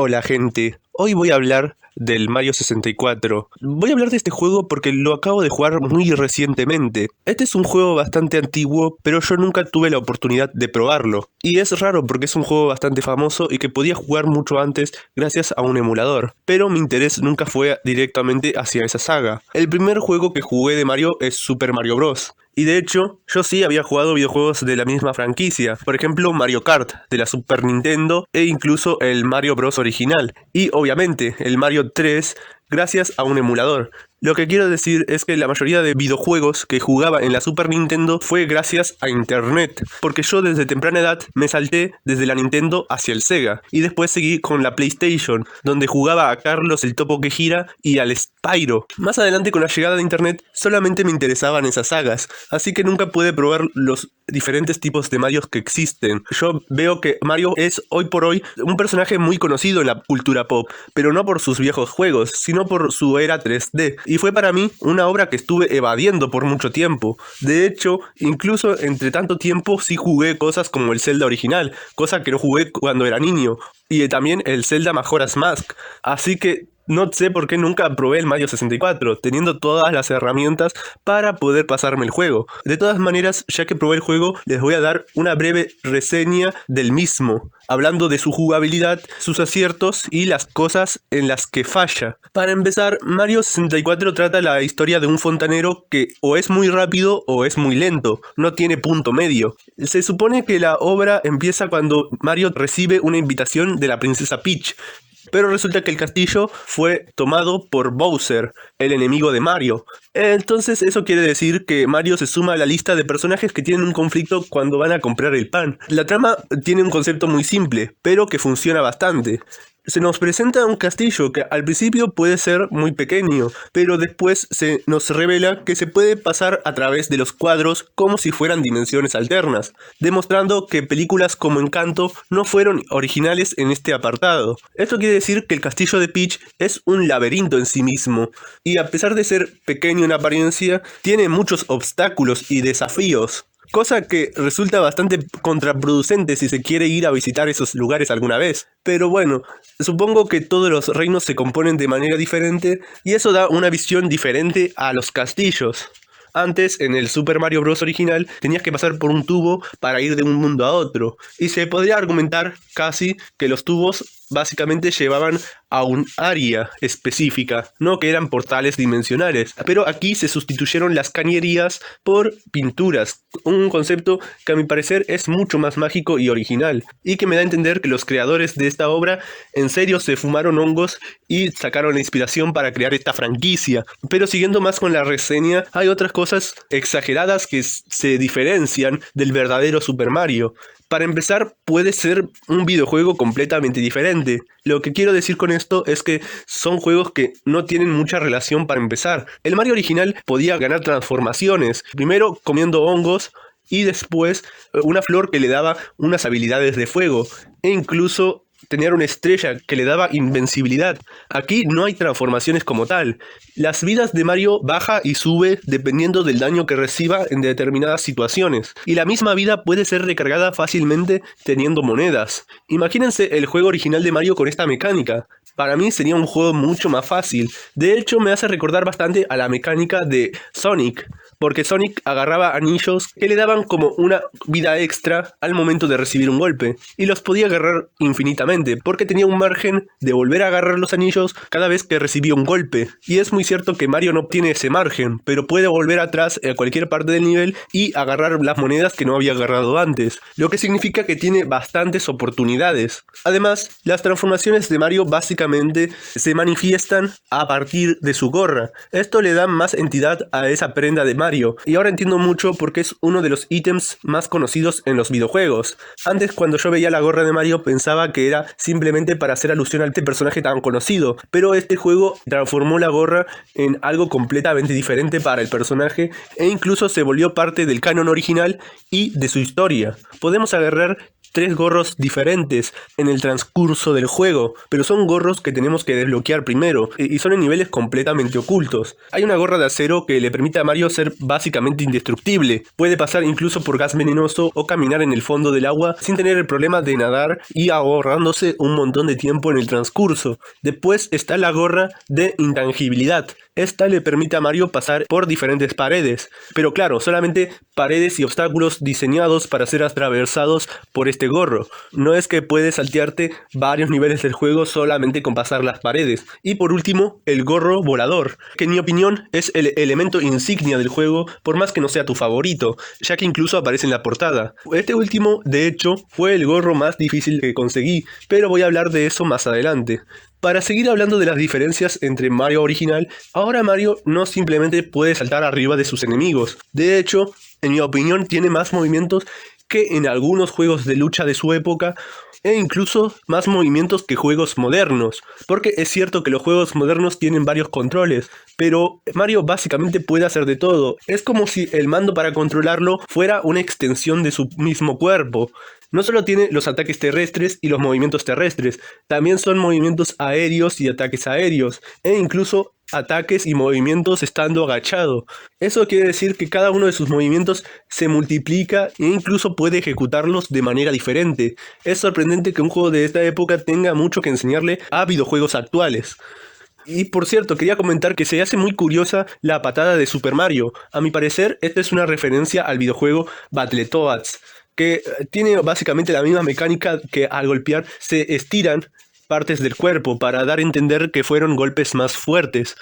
Hola gente, hoy voy a hablar del Mario 64. Voy a hablar de este juego porque lo acabo de jugar muy recientemente. Este es un juego bastante antiguo, pero yo nunca tuve la oportunidad de probarlo. Y es raro porque es un juego bastante famoso y que podía jugar mucho antes gracias a un emulador. Pero mi interés nunca fue directamente hacia esa saga. El primer juego que jugué de Mario es Super Mario Bros. Y de hecho, yo sí había jugado videojuegos de la misma franquicia, por ejemplo Mario Kart de la Super Nintendo e incluso el Mario Bros original, y obviamente el Mario 3 gracias a un emulador. Lo que quiero decir es que la mayoría de videojuegos que jugaba en la Super Nintendo fue gracias a internet, porque yo desde temprana edad me salté desde la Nintendo hacia el Sega, y después seguí con la PlayStation, donde jugaba a Carlos el Topo que Gira y al Spyro. Más adelante con la llegada de internet solamente me interesaban esas sagas, así que nunca pude probar los diferentes tipos de Marios que existen. Yo veo que Mario es hoy por hoy un personaje muy conocido en la cultura pop, pero no por sus viejos juegos, sino por su era 3D. Y fue para mí una obra que estuve evadiendo por mucho tiempo. De hecho, incluso entre tanto tiempo sí jugué cosas como el Zelda original, cosa que no jugué cuando era niño, y también el Zelda Majora's Mask. Así que no sé por qué nunca probé el Mario 64, teniendo todas las herramientas para poder pasarme el juego. De todas maneras, ya que probé el juego, les voy a dar una breve reseña del mismo, hablando de su jugabilidad, sus aciertos y las cosas en las que falla. Para empezar, Mario 64 trata la historia de un fontanero que o es muy rápido o es muy lento, no tiene punto medio. Se supone que la obra empieza cuando Mario recibe una invitación de la princesa Peach, pero resulta que el castillo fue tomado por Bowser, el enemigo de Mario. Entonces eso quiere decir que Mario se suma a la lista de personajes que tienen un conflicto cuando van a comprar el pan. La trama tiene un concepto muy simple, pero que funciona bastante. Se nos presenta un castillo que al principio puede ser muy pequeño, pero después se nos revela que se puede pasar a través de los cuadros como si fueran dimensiones alternas, demostrando que películas como Encanto no fueron originales en este apartado. Esto quiere decir que el castillo de Peach es un laberinto en sí mismo, y a pesar de ser pequeño en apariencia, tiene muchos obstáculos y desafíos. Cosa que resulta bastante contraproducente si se quiere ir a visitar esos lugares alguna vez. Pero bueno, supongo que todos los reinos se componen de manera diferente y eso da una visión diferente a los castillos. Antes, en el Super Mario Bros. Original, tenías que pasar por un tubo para ir de un mundo a otro. Y se podría argumentar casi que los tubos básicamente llevaban a un área específica, no que eran portales dimensionales. Pero aquí se sustituyeron las cañerías por pinturas, un concepto que a mi parecer es mucho más mágico y original, y que me da a entender que los creadores de esta obra en serio se fumaron hongos y sacaron la inspiración para crear esta franquicia. Pero siguiendo más con la reseña, hay otras cosas exageradas que se diferencian del verdadero Super Mario. Para empezar, puede ser un videojuego completamente diferente. Lo que quiero decir con esto es que son juegos que no tienen mucha relación para empezar. El Mario original podía ganar transformaciones, primero comiendo hongos y después una flor que le daba unas habilidades de fuego, e incluso tener una estrella que le daba invencibilidad. Aquí no hay transformaciones como tal. Las vidas de Mario baja y sube dependiendo del daño que reciba en determinadas situaciones. Y la misma vida puede ser recargada fácilmente teniendo monedas. Imagínense el juego original de Mario con esta mecánica. Para mí sería un juego mucho más fácil. De hecho, me hace recordar bastante a la mecánica de Sonic, porque Sonic agarraba anillos que le daban como una vida extra al momento de recibir un golpe, y los podía agarrar infinitamente, porque tenía un margen de volver a agarrar los anillos cada vez que recibía un golpe. Y es muy cierto que Mario no tiene ese margen, pero puede volver atrás a cualquier parte del nivel y agarrar las monedas que no había agarrado antes, lo que significa que tiene bastantes oportunidades. Además, las transformaciones de Mario básicamente se manifiestan a partir de su gorra. Esto le da más entidad a esa prenda de Mario. Y ahora entiendo mucho porque es uno de los ítems más conocidos en los videojuegos. Antes, cuando yo veía la gorra de Mario, pensaba que era simplemente para hacer alusión a este personaje tan conocido, pero este juego transformó la gorra en algo completamente diferente para el personaje e incluso se volvió parte del canon original y de su historia. Podemos agarrar 3 gorros diferentes en el transcurso del juego, pero son gorros que tenemos que desbloquear primero, y son en niveles completamente ocultos. Hay una gorra de acero que le permite a Mario ser básicamente indestructible, puede pasar incluso por gas venenoso o caminar en el fondo del agua sin tener el problema de nadar y ahorrándose un montón de tiempo en el transcurso. Después está la gorra de intangibilidad. Esta le permite a Mario pasar por diferentes paredes, pero claro, solamente paredes y obstáculos diseñados para ser atravesados por este gorro. No es que puedes saltearte varios niveles del juego solamente con pasar las paredes. Y por último, el gorro volador, que en mi opinión es el elemento insignia del juego, por más que no sea tu favorito, ya que incluso aparece en la portada. Este último, de hecho, fue el gorro más difícil que conseguí, pero voy a hablar de eso más adelante. Para seguir hablando de las diferencias entre Mario original, ahora Mario no simplemente puede saltar arriba de sus enemigos. De hecho, en mi opinión, tiene más movimientos que en algunos juegos de lucha de su época, e incluso más movimientos que juegos modernos, porque es cierto que los juegos modernos tienen varios controles, pero Mario básicamente puede hacer de todo. Es como si el mando para controlarlo fuera una extensión de su mismo cuerpo. No solo tiene los ataques terrestres y los movimientos terrestres, también son movimientos aéreos y ataques aéreos, e incluso ataques y movimientos estando agachado. Eso quiere decir que cada uno de sus movimientos se multiplica e incluso puede ejecutarlos de manera diferente. Es sorprendente que un juego de esta época tenga mucho que enseñarle a videojuegos actuales. Y por cierto, quería comentar que se hace muy curiosa la patada de Super Mario. A mi parecer, esta es una referencia al videojuego Battletoads, que tiene básicamente la misma mecánica, que al golpear se estiran partes del cuerpo para dar a entender que fueron golpes más fuertes.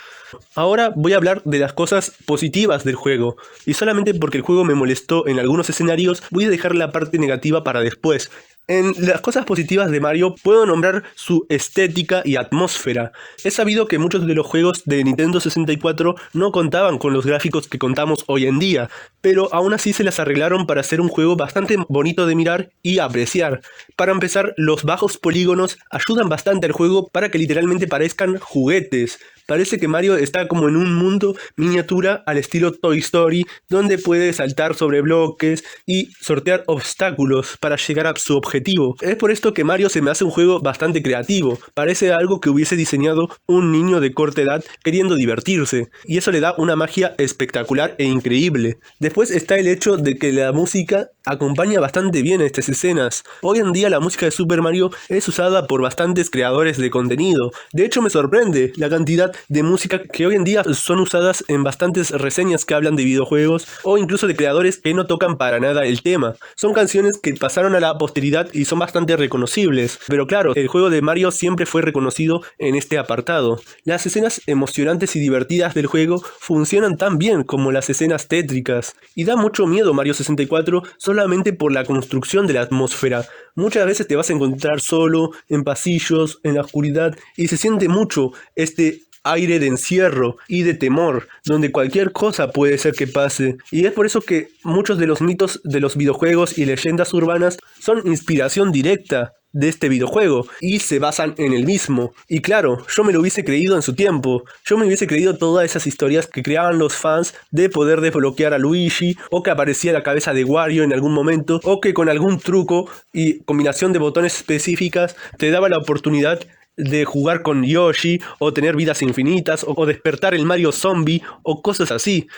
Ahora voy a hablar de las cosas positivas del juego, y solamente porque el juego me molestó en algunos escenarios, voy a dejar la parte negativa para después. En las cosas positivas de Mario puedo nombrar su estética y atmósfera. Es sabido que muchos de los juegos de Nintendo 64 no contaban con los gráficos que contamos hoy en día, pero aún así se las arreglaron para hacer un juego bastante bonito de mirar y apreciar. Para empezar, los bajos polígonos ayudan bastante al juego para que literalmente parezcan juguetes. Parece que Mario está como en un mundo miniatura al estilo Toy Story, donde puede saltar sobre bloques y sortear obstáculos para llegar a su objetivo. Es por esto que Mario se me hace un juego bastante creativo. Parece algo que hubiese diseñado un niño de corta edad queriendo divertirse, y eso le da una magia espectacular e increíble. Después está el hecho de que la música acompaña bastante bien a estas escenas. Hoy en día la música de Super Mario es usada por bastantes creadores de contenido. De hecho, me sorprende la cantidad de música que hoy en día son usadas en bastantes reseñas que hablan de videojuegos, o incluso de creadores que no tocan para nada el tema. Son canciones que pasaron a la posteridad y son bastante reconocibles, pero claro, el juego de Mario siempre fue reconocido en este apartado. Las escenas emocionantes y divertidas del juego funcionan tan bien como las escenas tétricas, y da mucho miedo Mario 64 solamente por la construcción de la atmósfera. Muchas veces te vas a encontrar solo, en pasillos, en la oscuridad, y se siente mucho este aire de encierro y de temor, donde cualquier cosa puede ser que pase. Y es por eso que muchos de los mitos de los videojuegos y leyendas urbanas son inspiración directa de este videojuego y se basan en el mismo. Y claro, yo me lo hubiese creído en su tiempo. Yo me hubiese creído todas esas historias que creaban los fans de poder desbloquear a Luigi, o que aparecía la cabeza de Wario en algún momento, o que con algún truco y combinación de botones específicas te daba la oportunidad de jugar con Yoshi, o tener vidas infinitas, o despertar el Mario zombie, o cosas así.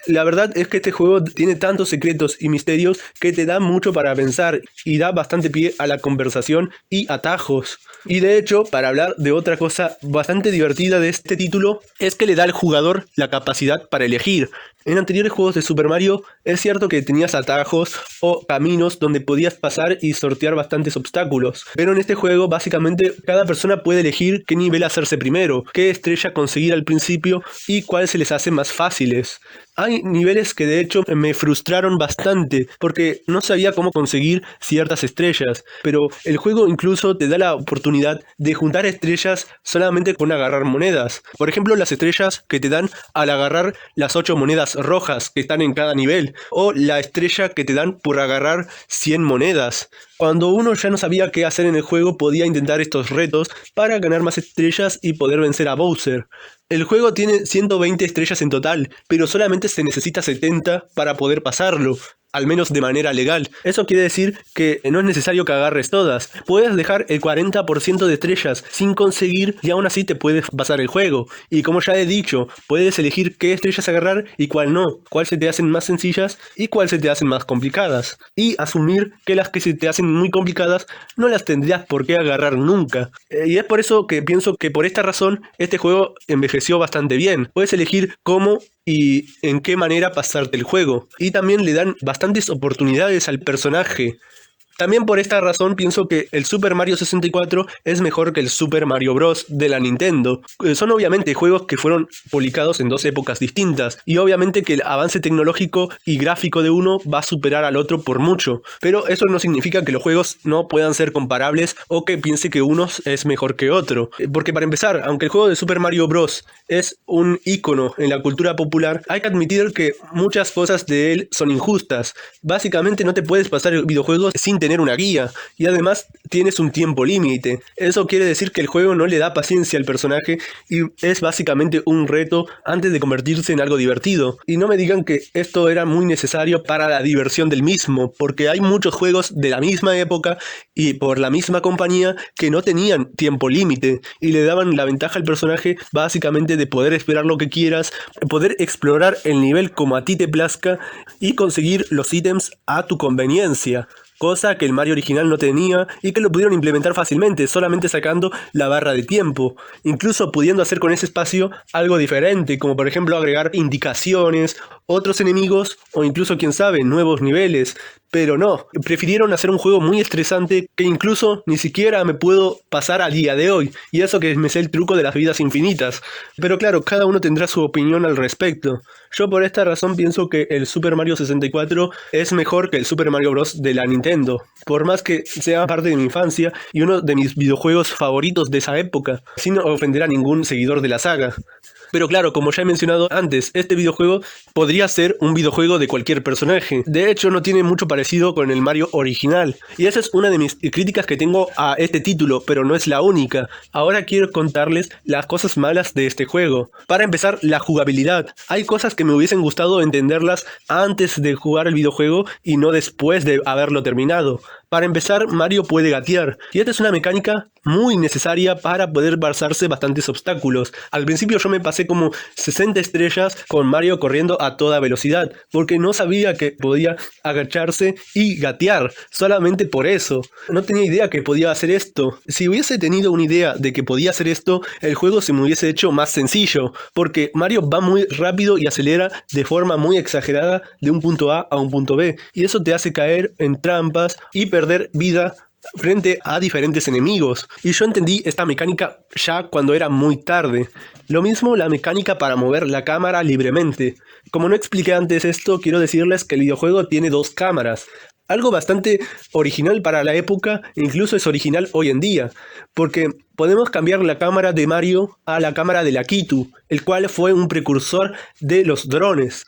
La verdad es que este juego tiene tantos secretos y misterios que te da mucho para pensar, y da bastante pie a la conversación y atajos. Y de hecho, para hablar de otra cosa bastante divertida de este título, es que le da al jugador la capacidad para elegir. En anteriores juegos de Super Mario es cierto que tenías atajos o caminos donde podías pasar y sortear bastantes obstáculos, pero en este juego básicamente cada persona puede elegir qué nivel hacerse primero, qué estrella conseguir al principio y cuáles se les hace más fáciles. Hay niveles que de hecho me frustraron bastante porque no sabía cómo conseguir ciertas estrellas, pero el juego incluso te da la oportunidad de juntar estrellas solamente con agarrar monedas. Por ejemplo, las estrellas que te dan al agarrar las 8 monedas rojas que están en cada nivel, o la estrella que te dan por agarrar 100 monedas. Cuando uno ya no sabía qué hacer en el juego, podía intentar estos retos para ganar más estrellas y poder vencer a Bowser. El juego tiene 120 estrellas en total, pero solamente se necesita 70 para poder pasarlo. al menos de manera legal. Eso quiere decir que no es necesario que agarres todas. Puedes dejar el 40% de estrellas sin conseguir y aún así te puedes pasar el juego. Y como ya he dicho, puedes elegir qué estrellas agarrar y cuál no, cuál se te hacen más sencillas y cuál se te hacen más complicadas. Y asumir que las que se te hacen muy complicadas no las tendrías por qué agarrar nunca. Y es por eso que pienso que por esta razón este juego envejeció bastante bien. Puedes elegir cómo y en qué manera pasarte el juego. Y también le dan bastantes oportunidades al personaje. También por esta razón pienso que el Super Mario 64 es mejor que el Super Mario Bros. De la Nintendo. Son obviamente juegos que fueron publicados en dos épocas distintas, y obviamente que el avance tecnológico y gráfico de uno va a superar al otro por mucho, pero eso no significa que los juegos no puedan ser comparables o que piense que uno es mejor que otro. Porque para empezar, aunque el juego de Super Mario Bros. Es un ícono en la cultura popular, hay que admitir que muchas cosas de él son injustas. Básicamente no te puedes pasar el videojuego sin tener una guía, y además tienes un tiempo límite. Eso quiere decir que el juego no le da paciencia al personaje y es básicamente un reto antes de convertirse en algo divertido. Y no me digan que esto era muy necesario para la diversión del mismo, porque hay muchos juegos de la misma época y por la misma compañía que no tenían tiempo límite y le daban la ventaja al personaje básicamente de poder esperar lo que quieras, poder explorar el nivel como a ti te plazca y conseguir los ítems a tu conveniencia. Cosa que el Mario original no tenía y que lo pudieron implementar fácilmente, solamente sacando la barra de tiempo. Incluso pudiendo hacer con ese espacio algo diferente, como por ejemplo agregar indicaciones, otros enemigos o incluso, quién sabe, nuevos niveles. Pero no, prefirieron hacer un juego muy estresante que incluso ni siquiera me puedo pasar a día de hoy. Y eso que me sé el truco de las vidas infinitas. Pero claro, cada uno tendrá su opinión al respecto. Yo por esta razón pienso que el Super Mario 64 es mejor que el Super Mario Bros. De la Nintendo. Por más que sea parte de mi infancia y uno de mis videojuegos favoritos de esa época, sin ofender a ningún seguidor de la saga. Pero claro, como ya he mencionado antes, este videojuego podría ser un videojuego de cualquier personaje. De hecho, no tiene mucho parecido con el Mario original. Y esa es una de mis críticas que tengo a este título, pero no es la única. Ahora quiero contarles las cosas malas de este juego. Para empezar, la jugabilidad. Hay cosas que me hubiesen gustado entenderlas antes de jugar el videojuego y no después de haberlo terminado. Para empezar, Mario puede gatear, y esta es una mecánica muy necesaria para poder pasarse bastantes obstáculos. Al principio yo me pasé como 60 estrellas con Mario corriendo a toda velocidad, porque no sabía que podía agacharse y gatear, solamente por eso. No tenía idea que podía hacer esto. Si hubiese tenido una idea de que podía hacer esto, el juego se me hubiese hecho más sencillo, porque Mario va muy rápido y acelera de forma muy exagerada de un punto A un punto B, y eso te hace caer en trampas y perder vida frente a diferentes enemigos. Y yo entendí esta mecánica ya cuando era muy tarde. Lo mismo la mecánica para mover la cámara libremente. Como no expliqué antes esto, quiero decirles que el videojuego tiene dos cámaras. Algo bastante original para la época, e incluso es original hoy en día, porque podemos cambiar la cámara de Mario a la cámara de Lakitu, el cual fue un precursor de los drones.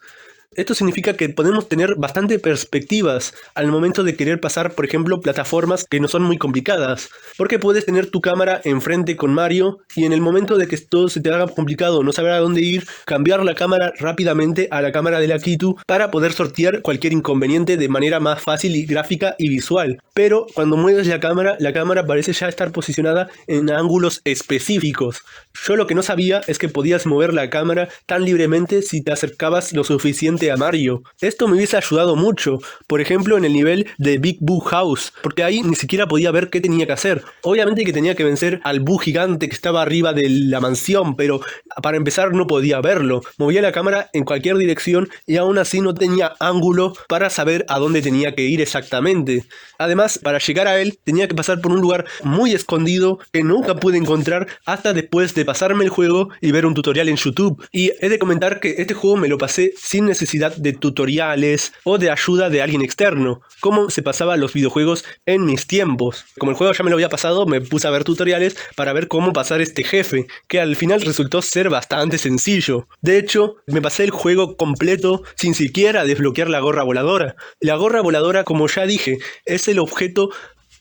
Esto significa que podemos tener bastante perspectivas al momento de querer pasar, por ejemplo, plataformas que no son muy complicadas. Porque puedes tener tu cámara enfrente con Mario y en el momento de que todo se te haga complicado, no saber a dónde ir, cambiar la cámara rápidamente a la cámara de Lakitu para poder sortear cualquier inconveniente de manera más fácil y gráfica y visual. Pero cuando mueves la cámara parece ya estar posicionada en ángulos específicos. Yo lo que no sabía es que podías mover la cámara tan libremente si te acercabas lo suficiente a Mario. Esto me hubiese ayudado mucho, por ejemplo en el nivel de Big Boo House, porque ahí ni siquiera podía ver qué tenía que hacer. Obviamente que tenía que vencer al Boo gigante que estaba arriba de la mansión, pero para empezar no podía verlo. Movía la cámara en cualquier dirección y aún así no tenía ángulo para saber a dónde tenía que ir exactamente. Además, para llegar a él tenía que pasar por un lugar muy escondido que nunca pude encontrar hasta después de pasarme el juego y ver un tutorial en YouTube. Y he de comentar que este juego me lo pasé sin necesidad de tutoriales o de ayuda de alguien externo, como se pasaba los videojuegos en mis tiempos. Como el juego ya me lo había pasado, me puse a ver tutoriales para ver cómo pasar este jefe, que al final resultó ser bastante sencillo. De hecho, me pasé el juego completo sin siquiera desbloquear la gorra voladora. La gorra voladora, como ya dije, es el objeto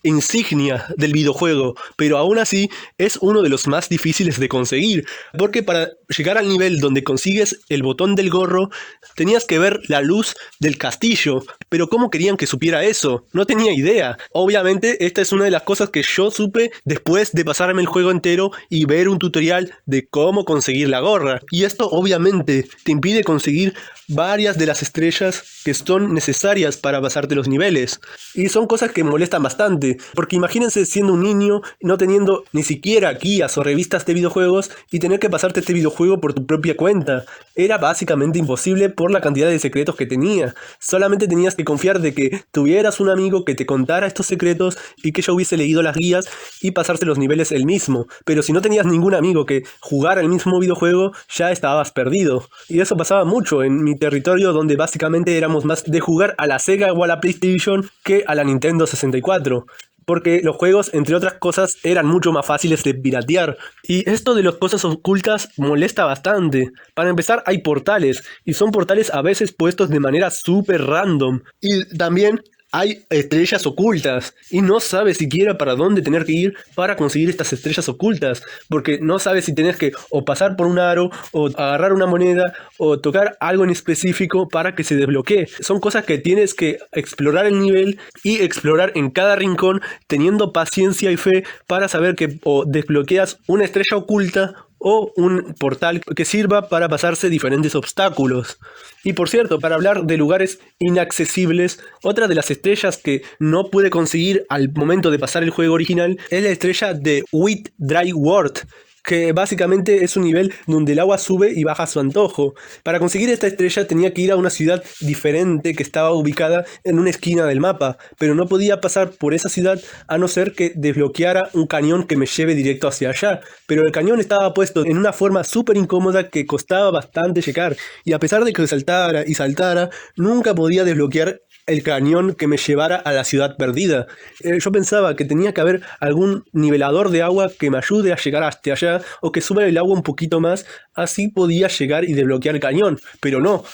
insignia del videojuego, pero aún así es uno de los más difíciles de conseguir, porque para llegar al nivel donde consigues el botón del gorro, tenías que ver la luz del castillo, pero ¿cómo querían que supiera eso? No tenía idea. Obviamente esta es una de las cosas que yo supe después de pasarme el juego entero y ver un tutorial de cómo conseguir la gorra, y esto obviamente te impide conseguir varias de las estrellas que son necesarias para pasarte los niveles. Y son cosas que molestan bastante, porque imagínense siendo un niño, no teniendo ni siquiera guías o revistas de videojuegos y tener que pasarte este videojuego por tu propia cuenta. Era básicamente imposible por la cantidad de secretos que tenía. Solamente tenías que confiar de que tuvieras un amigo que te contara estos secretos y que yo hubiese leído las guías y pasarse los niveles él mismo. Pero si no tenías ningún amigo que jugara el mismo videojuego, ya estabas perdido. Y eso pasaba mucho en mi territorio, donde básicamente éramos más de jugar a la Sega o a la PlayStation que a la Nintendo 64. Porque los juegos, entre otras cosas, eran mucho más fáciles de piratear. Y esto de las cosas ocultas molesta bastante. Para empezar, hay portales, y son portales a veces puestos de manera súper random. Y también hay estrellas ocultas, y no sabes siquiera para dónde tener que ir para conseguir estas estrellas ocultas, porque no sabes si tenés que o pasar por un aro, o agarrar una moneda, o tocar algo en específico para que se desbloquee. Son cosas que tienes que explorar el nivel y explorar en cada rincón, teniendo paciencia y fe para saber que o desbloqueas una estrella oculta o un portal que sirva para pasarse diferentes obstáculos. Y por cierto, para hablar de lugares inaccesibles, otra de las estrellas que no pude conseguir al momento de pasar el juego original es la estrella de Wet Dry World, que básicamente es un nivel donde el agua sube y baja a su antojo. Para conseguir esta estrella tenía que ir a una ciudad diferente que estaba ubicada en una esquina del mapa, pero no podía pasar por esa ciudad a no ser que desbloqueara un cañón que me lleve directo hacia allá. Pero el cañón estaba puesto en una forma súper incómoda que costaba bastante llegar, y a pesar de que saltara y saltara, nunca podía desbloquear el cañón que me llevara a la ciudad perdida. Yo pensaba que tenía que haber algún nivelador de agua que me ayude a llegar hasta allá, o que suba el agua un poquito más, así podía llegar y desbloquear el cañón, pero no.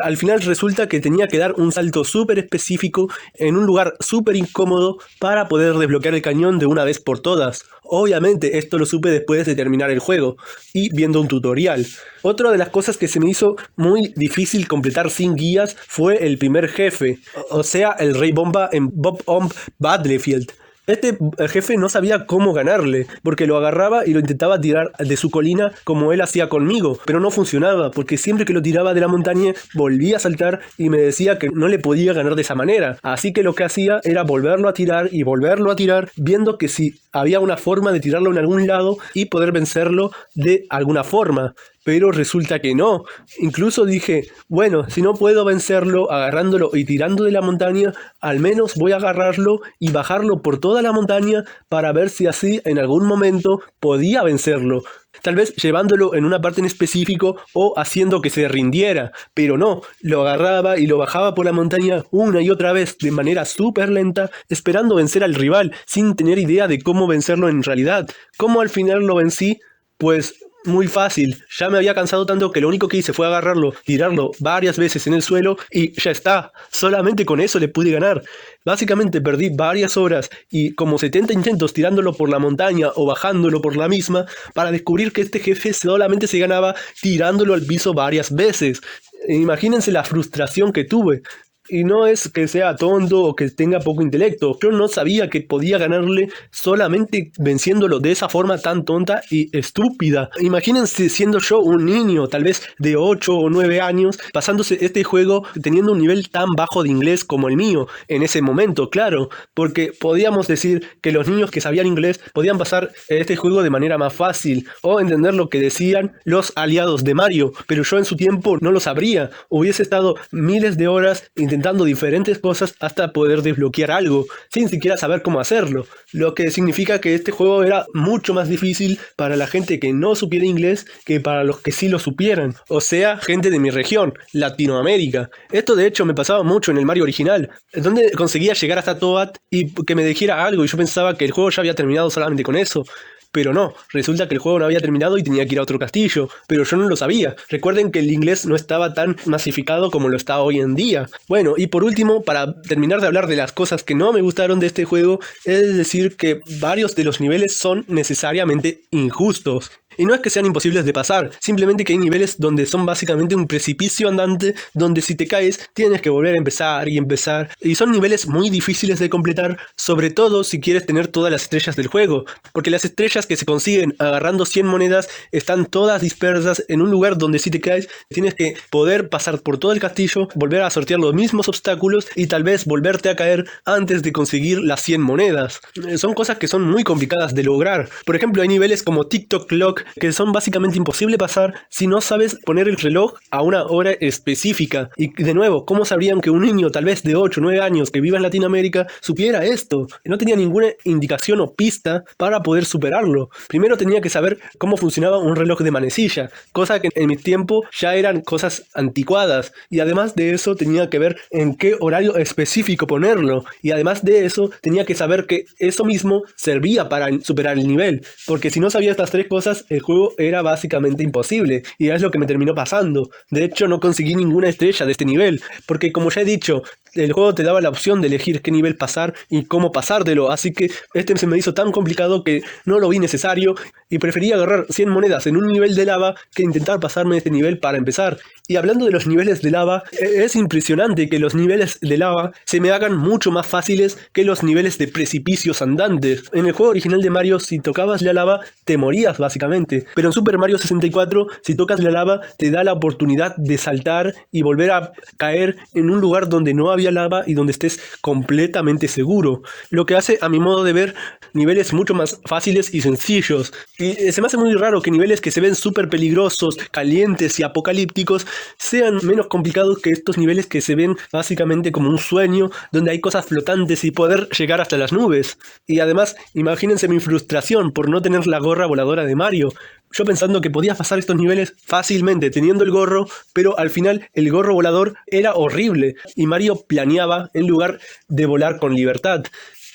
Al final resulta que tenía que dar un salto súper específico en un lugar súper incómodo para poder desbloquear el cañón de una vez por todas. Obviamente esto lo supe después de terminar el juego y viendo un tutorial. Otra de las cosas que se me hizo muy difícil completar sin guías fue el primer jefe, o sea, el Rey Bomba en Bob-omb Battlefield. Este jefe no sabía cómo ganarle, porque lo agarraba y lo intentaba tirar de su colina como él hacía conmigo, pero no funcionaba, porque siempre que lo tiraba de la montaña volvía a saltar y me decía que no le podía ganar de esa manera. Así que lo que hacía era volverlo a tirar y volverlo a tirar, viendo que si había una forma de tirarlo en algún lado y poder vencerlo de alguna forma. Pero resulta que no. Incluso dije, bueno, si no puedo vencerlo agarrándolo y tirando de la montaña, al menos voy a agarrarlo y bajarlo por toda la montaña para ver si así en algún momento podía vencerlo. Tal vez llevándolo en una parte en específico o haciendo que se rindiera, pero no, lo agarraba y lo bajaba por la montaña una y otra vez de manera súper lenta, esperando vencer al rival, sin tener idea de cómo vencerlo en realidad. ¿Cómo al final lo vencí? Pues muy fácil, ya me había cansado tanto que lo único que hice fue agarrarlo, tirarlo varias veces en el suelo y ya está, solamente con eso le pude ganar. Básicamente perdí varias horas y como 70 intentos tirándolo por la montaña o bajándolo por la misma para descubrir que este jefe solamente se ganaba tirándolo al piso varias veces. Imagínense la frustración que tuve. Y no es que sea tonto o que tenga poco intelecto, yo no sabía que podía ganarle solamente venciéndolo de esa forma tan tonta y estúpida. Imagínense siendo yo un niño, tal vez de 8 o 9 años, pasándose este juego teniendo un nivel tan bajo de inglés como el mío, en ese momento, claro, porque podíamos decir que los niños que sabían inglés podían pasar este juego de manera más fácil, o entender lo que decían los aliados de Mario, pero yo en su tiempo no lo sabría, hubiese estado miles de horas intentando diferentes cosas hasta poder desbloquear algo, sin siquiera saber cómo hacerlo, lo que significa que este juego era mucho más difícil para la gente que no supiera inglés que para los que sí lo supieran, o sea, gente de mi región, Latinoamérica. Esto de hecho me pasaba mucho en el Mario original, donde conseguía llegar hasta Toad y que me dijera algo y yo pensaba que el juego ya había terminado solamente con eso. pero no, resulta que el juego no había terminado y tenía que ir a otro castillo, pero yo no lo sabía. Recuerden que el inglés no estaba tan masificado como lo está hoy en día. Bueno, y por último, para terminar de hablar de las cosas que no me gustaron de este juego, es decir que varios de los niveles son necesariamente injustos. Y no es que sean imposibles de pasar, simplemente que hay niveles donde son básicamente un precipicio andante, donde si te caes tienes que volver a empezar y empezar. Y son niveles muy difíciles de completar, sobre todo si quieres tener todas las estrellas del juego, porque las estrellas que se consiguen agarrando 100 monedas están todas dispersas en un lugar donde si te caes tienes que poder pasar por todo el castillo, volver a sortear los mismos obstáculos y tal vez volverte a caer antes de conseguir las 100 monedas. Son cosas que son muy complicadas de lograr. Por ejemplo, hay niveles como TikTok Clock que son básicamente imposible pasar si no sabes poner el reloj a una hora específica. Y de nuevo, ¿cómo sabrían que un niño tal vez de 8 o 9 años que viva en Latinoamérica supiera esto? No tenía ninguna indicación o pista para poder superarlo. Primero tenía que saber cómo funcionaba un reloj de manecilla, cosa que en mi tiempo ya eran cosas anticuadas. Y además de eso tenía que ver en qué horario específico ponerlo. Y además de eso tenía que saber que eso mismo servía para superar el nivel. Porque si no sabía estas tres cosas, el juego era básicamente imposible, y es lo que me terminó pasando. De hecho, no conseguí ninguna estrella de este nivel, porque como ya he dicho, el juego te daba la opción de elegir qué nivel pasar y cómo pasártelo, así que este se me hizo tan complicado que no lo vi necesario y preferí agarrar 100 monedas en un nivel de lava que intentar pasarme este nivel para empezar. Y hablando de los niveles de lava, es impresionante que los niveles de lava se me hagan mucho más fáciles que los niveles de precipicios andantes. En el juego original de Mario, si tocabas la lava, te morías básicamente, pero en Super Mario 64, si tocas la lava, te da la oportunidad de saltar y volver a caer en un lugar donde no había lava y donde estés completamente seguro, lo que hace, a mi modo de ver, niveles mucho más fáciles y sencillos. Y se me hace muy raro que niveles que se ven súper peligrosos, calientes y apocalípticos sean menos complicados que estos niveles que se ven básicamente como un sueño, donde hay cosas flotantes y poder llegar hasta las nubes. Y además, imagínense mi frustración por no tener la gorra voladora de Mario. Yo pensando que podía pasar estos niveles fácilmente teniendo el gorro, pero al final el gorro volador era horrible y Mario planeaba en lugar de volar con libertad.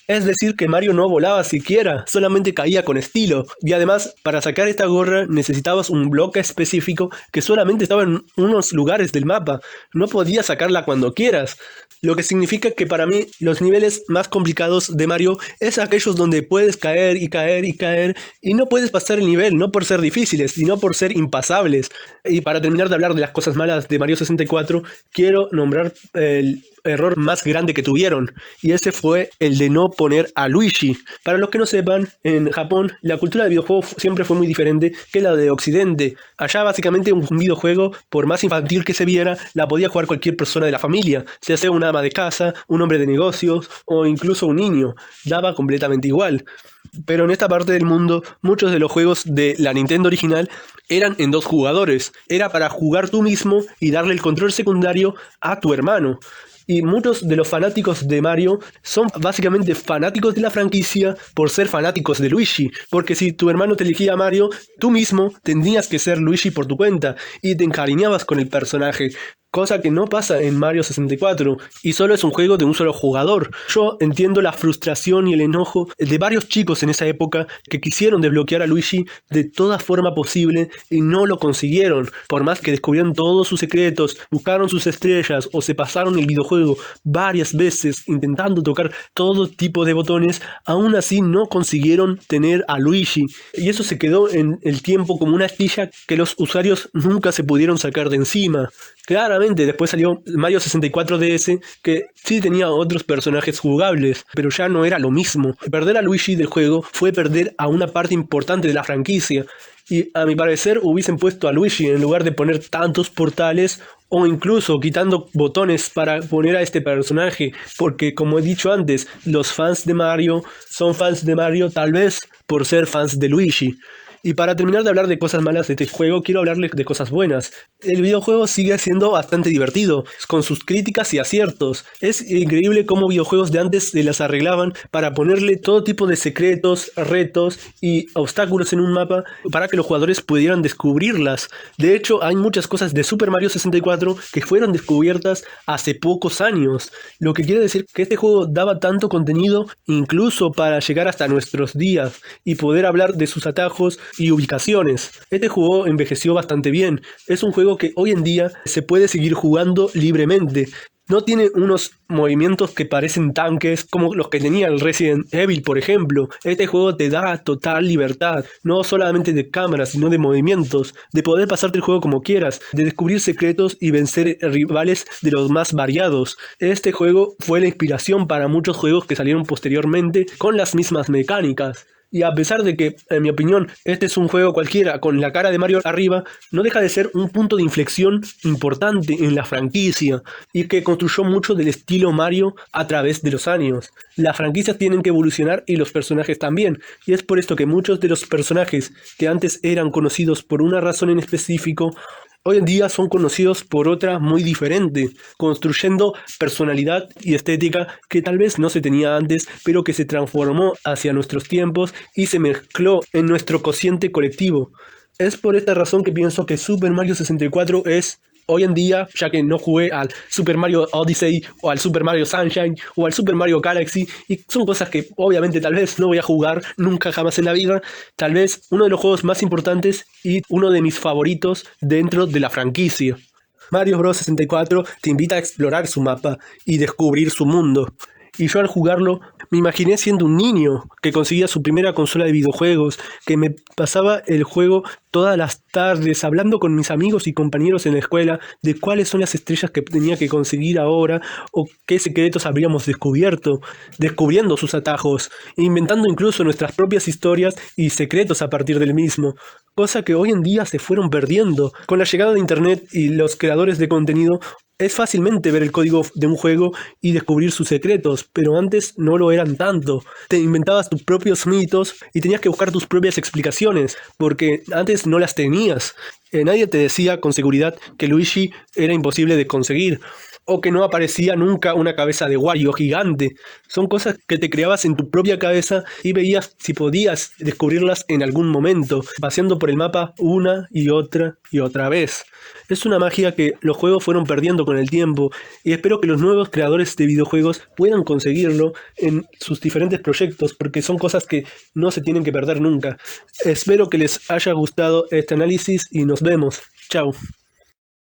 Es decir, que Mario no volaba siquiera, solamente caía con estilo. Y además, para sacar esta gorra necesitabas un bloque específico que solamente estaba en unos lugares del mapa. No podías sacarla cuando quieras. Lo que significa que para mí los niveles más complicados de Mario es aquellos donde puedes caer y caer y caer y no puedes pasar el nivel, no por ser difíciles, sino por ser impasables. Y para terminar de hablar de las cosas malas de Mario 64, quiero nombrar el error más grande que tuvieron, y ese fue el de no poner a Luigi. Para los que no sepan, en Japón la cultura de videojuegos siempre fue muy diferente que la de Occidente. Allá básicamente un videojuego, por más infantil que se viera, la podía jugar cualquier persona de la familia, sea sea una ama de casa, un hombre de negocios o incluso un niño, daba completamente igual. Pero en esta parte del mundo, muchos de los juegos de la Nintendo original eran en 2 jugadores. Era para jugar tú mismo y darle el control secundario a tu hermano. Y muchos de los fanáticos de Mario son básicamente fanáticos de la franquicia por ser fanáticos de Luigi. Porque si tu hermano te elegía a Mario, tú mismo tendrías que ser Luigi por tu cuenta y te encariñabas con el personaje. Cosa que no pasa en Mario 64, y solo es un juego de un solo jugador. Yo entiendo la frustración y el enojo de varios chicos en esa época que quisieron desbloquear a Luigi de toda forma posible y no lo consiguieron. Por más que descubrieron todos sus secretos, buscaron sus estrellas o se pasaron el videojuego varias veces intentando tocar todo tipo de botones, aún así no consiguieron tener a Luigi. Y eso se quedó en el tiempo como una astilla que los usuarios nunca se pudieron sacar de encima. Claramente después salió Mario 64 DS, que sí tenía otros personajes jugables, pero ya no era lo mismo. Perder a Luigi del juego fue perder a una parte importante de la franquicia, y a mi parecer hubiesen puesto a Luigi en lugar de poner tantos portales o incluso quitando botones para poner a este personaje, porque como he dicho antes, los fans de Mario son fans de Mario tal vez por ser fans de Luigi. Y para terminar de hablar de cosas malas de este juego, quiero hablarles de cosas buenas. El videojuego sigue siendo bastante divertido, con sus críticas y aciertos. Es increíble cómo videojuegos de antes se las arreglaban para ponerle todo tipo de secretos, retos y obstáculos en un mapa para que los jugadores pudieran descubrirlas. De hecho, hay muchas cosas de Super Mario 64 que fueron descubiertas hace pocos años, lo que quiere decir que este juego daba tanto contenido incluso para llegar hasta nuestros días y poder hablar de sus atajos y ubicaciones. Este juego envejeció bastante bien, es un juego que hoy en día se puede seguir jugando libremente. No tiene unos movimientos que parecen tanques como los que tenía el Resident Evil, por ejemplo. Este juego te da total libertad, no solamente de cámara, sino de movimientos, de poder pasarte el juego como quieras, de descubrir secretos y vencer rivales de los más variados. Este juego fue la inspiración para muchos juegos que salieron posteriormente con las mismas mecánicas. Y a pesar de que, en mi opinión, este es un juego cualquiera con la cara de Mario arriba, no deja de ser un punto de inflexión importante en la franquicia y que construyó mucho del estilo Mario a través de los años. Las franquicias tienen que evolucionar y los personajes también, y es por esto que muchos de los personajes que antes eran conocidos por una razón en específico, hoy en día son conocidos por otra muy diferente, construyendo personalidad y estética que tal vez no se tenía antes, pero que se transformó hacia nuestros tiempos y se mezcló en nuestro cociente colectivo. Es por esta razón que pienso que Super Mario 64 es, hoy en día, ya que no jugué al Super Mario Odyssey o al Super Mario Sunshine o al Super Mario Galaxy, y son cosas que obviamente tal vez no voy a jugar nunca jamás en la vida, tal vez uno de los juegos más importantes y uno de mis favoritos dentro de la franquicia. Mario Bros. 64 te invita a explorar su mapa y descubrir su mundo. Y yo al jugarlo me imaginé siendo un niño que conseguía su primera consola de videojuegos, que me pasaba el juego todas las tardes hablando con mis amigos y compañeros en la escuela de cuáles son las estrellas que tenía que conseguir ahora o qué secretos habríamos descubierto, descubriendo sus atajos, e inventando incluso nuestras propias historias y secretos a partir del mismo. Cosa que hoy en día se fueron perdiendo. Con la llegada de internet y los creadores de contenido, es fácilmente ver el código de un juego y descubrir sus secretos, pero antes no lo eran tanto. Te inventabas tus propios mitos y tenías que buscar tus propias explicaciones, porque antes no las tenías. Nadie te decía con seguridad que Luigi era imposible de conseguir, o que no aparecía nunca una cabeza de Wario gigante. Son cosas que te creabas en tu propia cabeza y veías si podías descubrirlas en algún momento, paseando por el mapa una y otra vez. Es una magia que los juegos fueron perdiendo con el tiempo y espero que los nuevos creadores de videojuegos puedan conseguirlo en sus diferentes proyectos, porque son cosas que no se tienen que perder nunca. Espero que les haya gustado este análisis y nos vemos. Chao.